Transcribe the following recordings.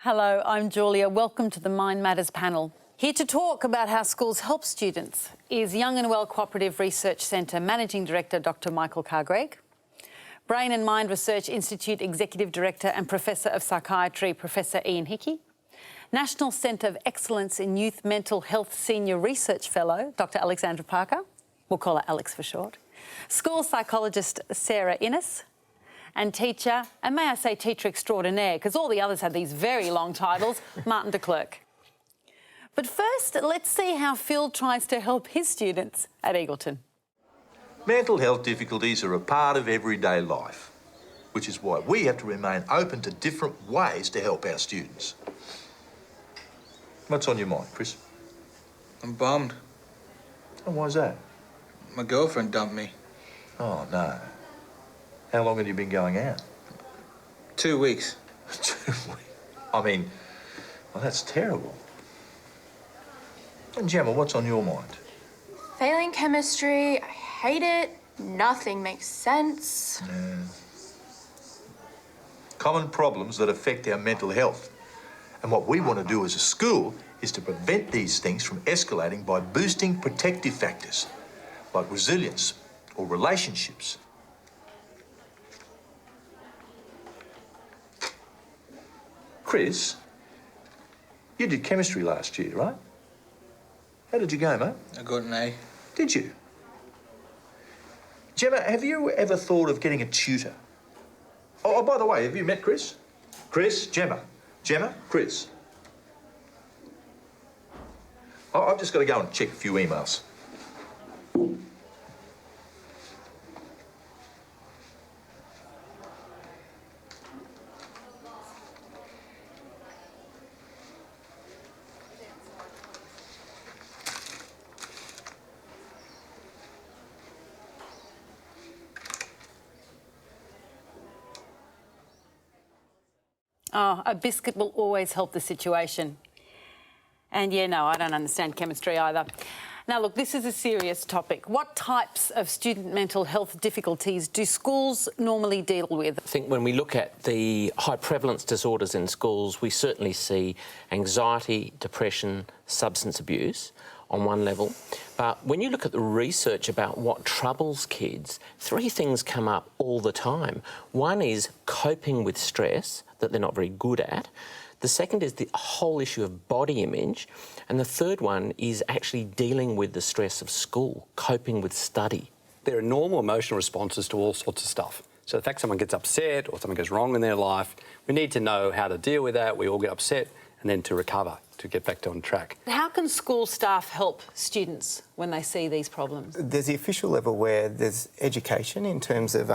Hello, I'm Julia. Welcome to the MindMatters Panel. Here to talk about how schools help students is Young and Well Cooperative Research Centre Managing Director Dr Michael Carr-Gregg, Brain and Mind Research Institute Executive Director and Professor of Psychiatry Professor Ian Hickey, National Centre of Excellence in Youth Mental Health Senior Research Fellow Dr Alexandra Parker, we'll call her Alex for short, school psychologist Sarah Innes, and teacher, and may I say teacher extraordinaire, because all the others had these very long titles, Martin de Klerk. But first, let's see how Phil tries to help his students at Eagleton. Mental health difficulties are a part of everyday life, which is why we have to remain open to different ways to help our students. What's on your mind, Chris? I'm bummed. And why's that? My girlfriend dumped me. Oh, no. How long have you been going out? 2 weeks. 2 weeks? I mean, well, that's terrible. And Gemma, what's on your mind? Failing chemistry, I hate it. Nothing makes sense. Yeah. Common problems that affect our mental health. And what we want to do as a school is to prevent these things from escalating by boosting protective factors like resilience or relationships. Chris, you did chemistry last year, right? How did you go, mate? I got an A. Did you? Gemma, have you ever thought of getting a tutor? Oh, by the way, have you met Chris? Chris, Gemma. Gemma, Chris. Oh, I've just got to go and check a few emails. Oh, a biscuit will always help the situation. And yeah, no, I don't understand chemistry either. Now, look, this is a serious topic. What types of student mental health difficulties do schools normally deal with? I think when we look at the high prevalence disorders in schools, we certainly see anxiety, depression, substance abuse on one level. But when you look at the research about what troubles kids, three things come up all the time. One is coping with stress that they're not very good at. The second is the whole issue of body image. And the third one is actually dealing with the stress of school, coping with study. There are normal emotional responses to all sorts of stuff. So the fact someone gets upset or something goes wrong in their life, we need to know how to deal with that. We all get upset and then to recover, to get back on track. How can school staff help students when they see these problems? There's the official level where there's education in terms of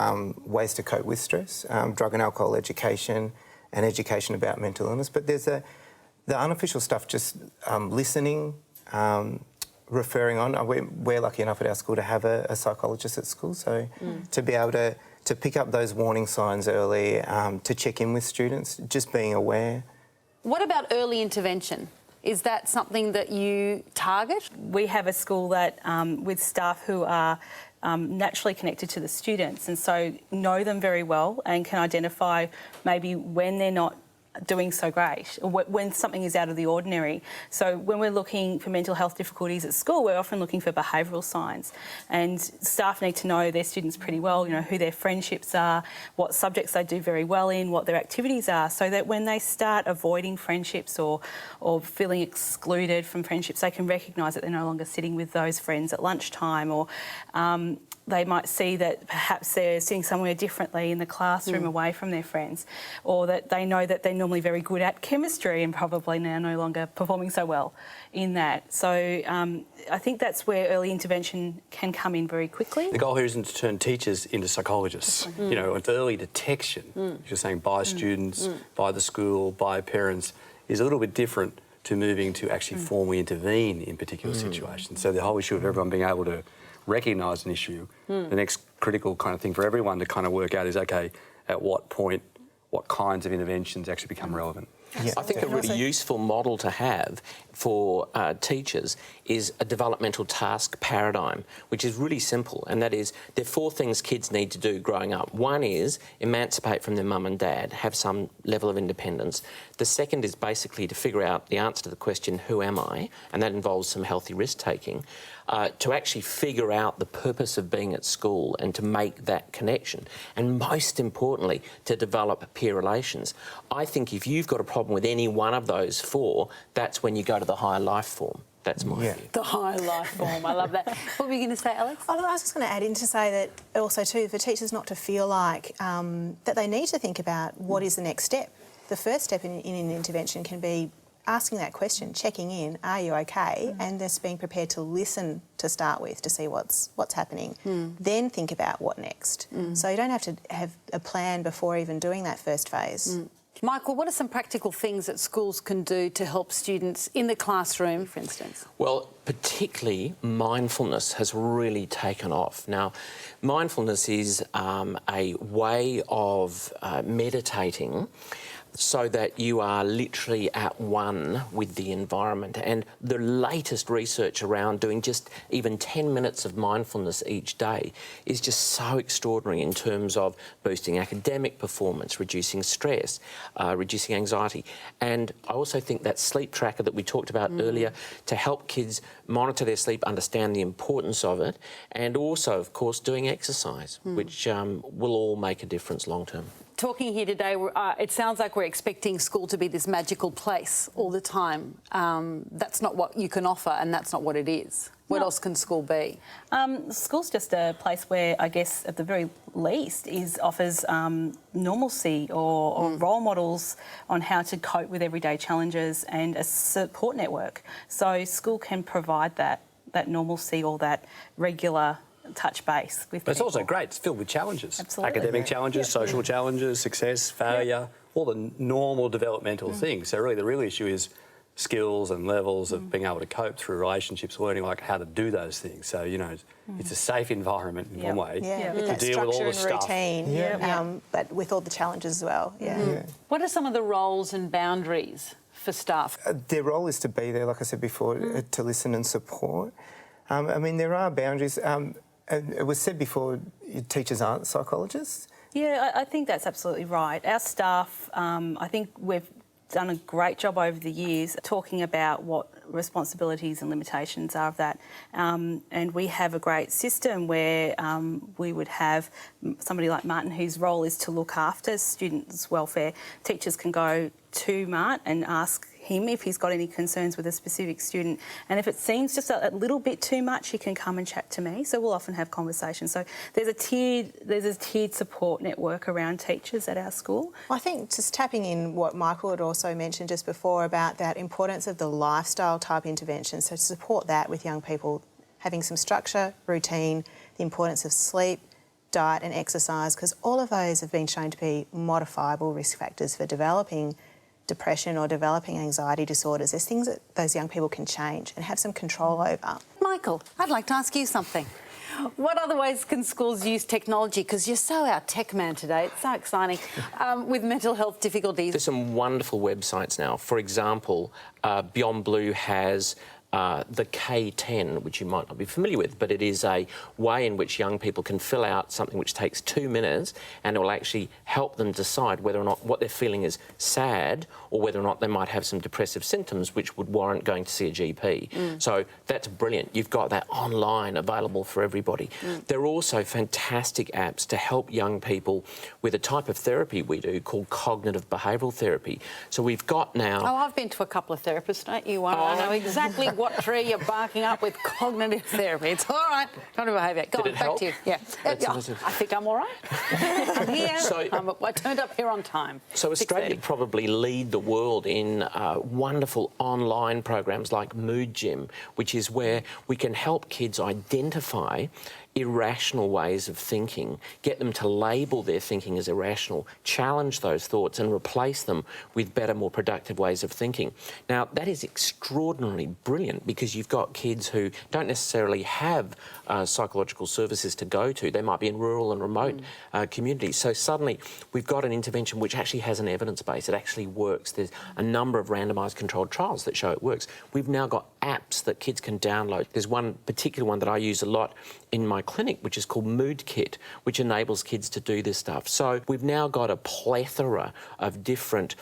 ways to cope with stress, drug and alcohol education and education about mental illness. But there's the unofficial stuff, just listening, referring on. We're lucky enough at our school to have a psychologist at school, so to be able to pick up those warning signs early, to check in with students, just being aware. What about early intervention? Is that something that you target? We have a school that with staff who are naturally connected to the students and so know them very well and can identify maybe when they're not doing so great, or when something is out of the ordinary. So when we're looking for mental health difficulties at school, we're often looking for behavioural signs, and staff need to know their students pretty well, you know, who their friendships are, what subjects they do very well in, what their activities are, so that when they start avoiding friendships or feeling excluded from friendships, they can recognise that they're no longer sitting with those friends at lunchtime, or they might see that perhaps they're sitting somewhere differently in the classroom away from their friends, or that they know that they're normally very good at chemistry and probably now no longer performing so well in that. So I think that's where early intervention can come in very quickly. The goal here isn't to turn teachers into psychologists. You know, it's early detection, you're saying by students, by the school, by parents, is a little bit different to moving to actually formally intervene in particular situations. So the whole issue of everyone being able to recognise an issue, the next critical kind of thing for everyone to kind of work out is, OK, at what point, what kinds of interventions actually become relevant. Yeah. I think a really useful model to have for teachers is a developmental task paradigm, which is really simple, and that is there are 4 things kids need to do growing up. One is emancipate from their mum and dad, have some level of independence. The second is basically to figure out the answer to the question, who am I? And that involves some healthy risk-taking. To actually figure out the purpose of being at school and to make that connection. And most importantly, to develop peer relations. I think if you've got a problem with any one of those 4, that's when you go to the higher life form. That's my view. The higher life form, I love that. What were you going to say, Alex? I was just going to add in to say that also too, for teachers not to feel like that they need to think about what is the next step. The first step in an intervention can be asking that question, checking in, are you okay? And just being prepared to listen to start with to see what's happening. Then think about what next. So you don't have to have a plan before even doing that first phase. Michael, what are some practical things that schools can do to help students in the classroom, for instance? Well, particularly mindfulness has really taken off. Now, mindfulness is a way of meditating so that you are literally at one with the environment. And the latest research around doing just even 10 minutes of mindfulness each day is just so extraordinary in terms of boosting academic performance, reducing stress, reducing anxiety. And I also think that sleep tracker that we talked about earlier, to help kids monitor their sleep, understand the importance of it, and also, of course, doing exercise, which will all make a difference long term. Talking here today, it sounds like we're expecting school to be this magical place all the time. That's not what you can offer, and that's not what it is. What else can school be? School's just a place where, I guess, at the very least, offers normalcy or role models on how to cope with everyday challenges and a support network. So school can provide that normalcy or that regular touch base with But it's people. also great. It's filled with challenges. Absolutely. Academic challenges, social challenges, success, failure, all the normal developmental things. So really the real issue is skills and levels of being able to cope through relationships, learning like how to do those things. So, you know, it's a safe environment in one way With to that deal with all the structure stuff. and routine, but with all the challenges as well. What are some of the roles and boundaries for staff? Their role is to be there, like I said before, to listen and support. I mean, there are boundaries. It was said before, teachers aren't psychologists. Yeah, I think that's absolutely right. Our staff, I think we've done a great job over the years talking about what responsibilities and limitations are of that. And we have a great system where we would have somebody like Martin, whose role is to look after students' welfare. Teachers can go to Mart and ask him if he's got any concerns with a specific student, and if it seems just a little bit too much, he can come and chat to me. So we'll often have conversations. So there's a tiered support network around teachers at our school. I think just tapping in what Michael had also mentioned just before about that importance of the lifestyle type intervention. So to support that with young people, having some structure, routine, the importance of sleep, diet and exercise, because all of those have been shown to be modifiable risk factors for developing depression or developing anxiety disorders. There's things that those young people can change and have some control over. Michael, I'd like to ask you something. What other ways can schools use technology? Because you're so our tech man today, it's so exciting, with mental health difficulties. There's some wonderful websites now. For example, Beyond Blue has the K10, which you might not be familiar with, but it is a way in which young people can fill out something which takes 2 minutes, and it will actually help them decide whether or not what they're feeling is sad or whether or not they might have some depressive symptoms which would warrant going to see a GP. So that's brilliant. You've got that online available for everybody. There are also fantastic apps to help young people with a type of therapy we do called cognitive behavioural therapy. So we've got now... Oh, I've been to a couple of therapists, don't you? I know exactly what tree you're barking up with cognitive therapy. It's all right. Cognitive behaviour. Go on, back to you. Yeah. I think I'm all right. I'm here. I turned up here on time. So Australia probably lead the world in wonderful online programs like Mood Gym, which is where we can help kids identify irrational ways of thinking, get them to label their thinking as irrational, challenge those thoughts and replace them with better, more productive ways of thinking. Now, that is extraordinarily brilliant because you've got kids who don't necessarily have psychological services to go to. They might be in rural and remote communities. So suddenly we've got an intervention which actually has an evidence base. It actually works. There's a number of randomised controlled trials that show it works. We've now got apps that kids can download. There's one particular one that I use a lot in my clinic, which is called Mood Kit, which enables kids to do this stuff. So we've now got a plethora of different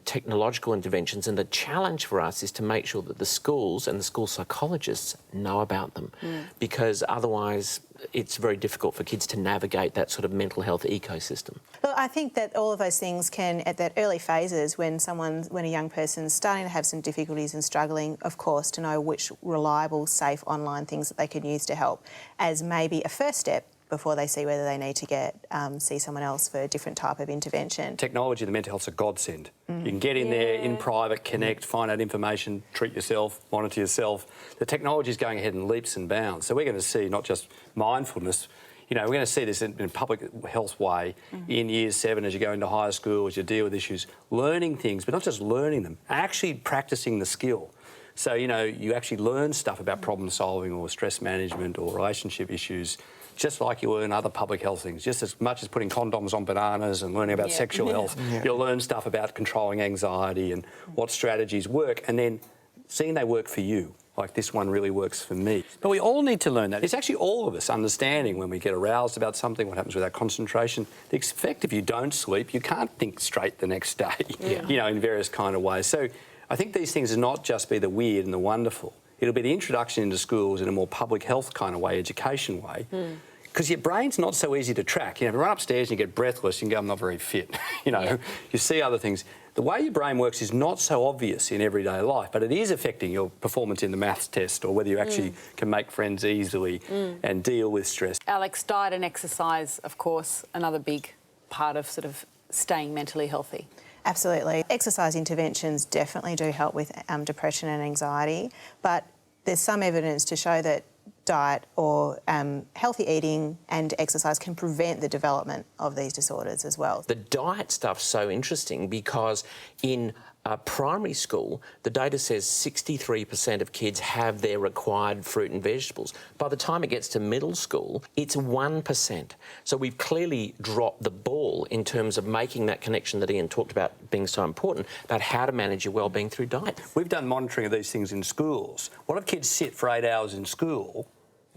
technological interventions, and the challenge for us is to make sure that the schools and the school psychologists know about them, because otherwise it's very difficult for kids to navigate that sort of mental health ecosystem. Look, I think that all of those things can, at that early phases, when a young person's starting to have some difficulties and struggling, of course, to know which reliable, safe online things that they can use to help as maybe a first step before they see whether they need to see someone else for a different type of intervention. Technology in the mental health's a godsend. You can get in there, in private, connect, find out information, treat yourself, monitor yourself. The technology is going ahead in leaps and bounds. So we're going to see not just mindfulness, you know, we're going to see this in a public health way in year 7 as you go into higher school, as you deal with issues, learning things, but not just learning them, actually practising the skill. So, you know, you actually learn stuff about problem solving or stress management or relationship issues, just like you learn other public health things. Just as much as putting condoms on bananas and learning about sexual health, you'll learn stuff about controlling anxiety and what strategies work, and then seeing they work for you. Like, this one really works for me. But we all need to learn that. It's actually all of us understanding when we get aroused about something, what happens with our concentration. The effect if you don't sleep, you can't think straight the next day, you know, in various kind of ways. So I think these things will not just be the weird and the wonderful. It'll be the introduction into schools in a more public health kind of way, education way. Because your brain's not so easy to track. You know, if you run upstairs and you get breathless, you can go, I'm not very fit. You know, you see other things. The way your brain works is not so obvious in everyday life, but it is affecting your performance in the maths test or whether you actually can make friends easily and deal with stress. Alex, diet and exercise, of course, another big part of sort of staying mentally healthy. Absolutely. Exercise interventions definitely do help with depression and anxiety, but there's some evidence to show that diet or healthy eating and exercise can prevent the development of these disorders as well. The diet stuff's so interesting because in primary school, the data says 63% of kids have their required fruit and vegetables. By the time it gets to middle school, it's 1%. So we've clearly dropped the ball in terms of making that connection that Ian talked about being so important, about how to manage your wellbeing through diet. We've done monitoring of these things in schools. What if kids sit for 8 hours in school?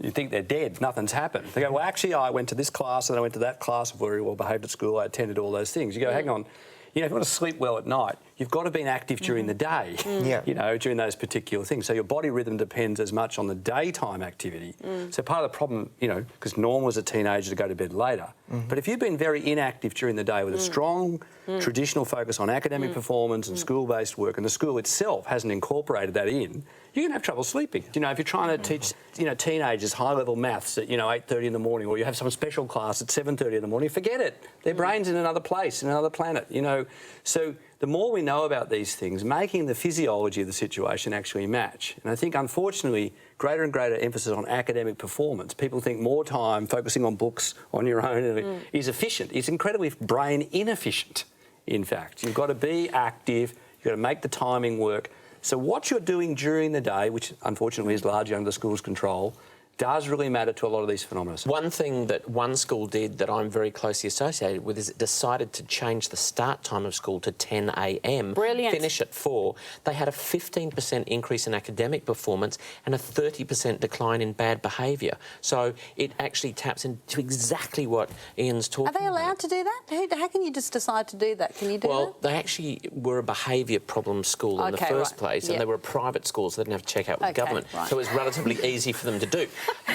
You think they're dead, nothing's happened. They go, well, actually, I went to this class and I went to that class, I've very well behaved at school, I attended all those things. You go, hang on, you know, if you want to sleep well at night, you've got to be active during the day, you know, during those particular things. So your body rhythm depends as much on the daytime activity. So part of the problem, you know, because normal as a teenager to go to bed later. But if you've been very inactive during the day with a strong traditional focus on academic performance and school-based work, and the school itself hasn't incorporated that in, you're going to have trouble sleeping. You know, if you're trying to teach, you know, teenagers high-level maths at, you know, 8:30 in the morning, or you have some special class at 7:30 in the morning, forget it. Their brain's in another place, in another planet, you know. So the more we know about these things, making the physiology of the situation actually match. And I think, unfortunately, greater and greater emphasis on academic performance. People think more time focusing on books on your own is efficient. It's incredibly brain inefficient, in fact. You've got to be active, you've got to make the timing work. So what you're doing during the day, which unfortunately is largely under the school's control, does really matter to a lot of these phenomena. One thing that one school did that I'm very closely associated with is it decided to change the start time of school to 10 a.m. Brilliant. Finish at 4. They had a 15% increase in academic performance and a 30% decline in bad behaviour. So it actually taps into exactly what Ian's talking about. Are they allowed to do that? How can you just decide to do that? Can you do that? Well, they actually were a behaviour problem school in the first place, and they were a private school, so they didn't have to check out with the government. So it was relatively easy for them to do.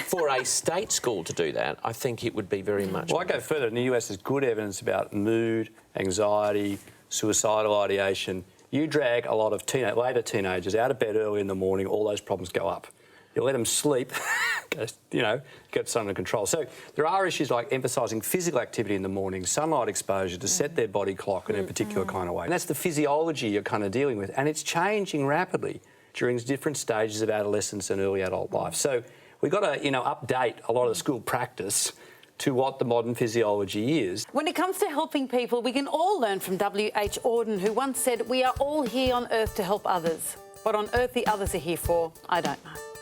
For a state school to do that, I think it would be very much... Well, I go further. In the US, there's good evidence about mood, anxiety, suicidal ideation. You drag a lot of later teenagers out of bed early in the morning, all those problems go up. You let them sleep, you know, get some under control. So there are issues like emphasising physical activity in the morning, sunlight exposure to set their body clock in a particular kind of way. And that's the physiology you're kind of dealing with. And it's changing rapidly during different stages of adolescence and early adult life. So we've got to, update a lot of the school practice to what the modern physiology is. When it comes to helping people, we can all learn from W.H. Auden, who once said, "We are all here on earth to help others. What on earth the others are here for, I don't know."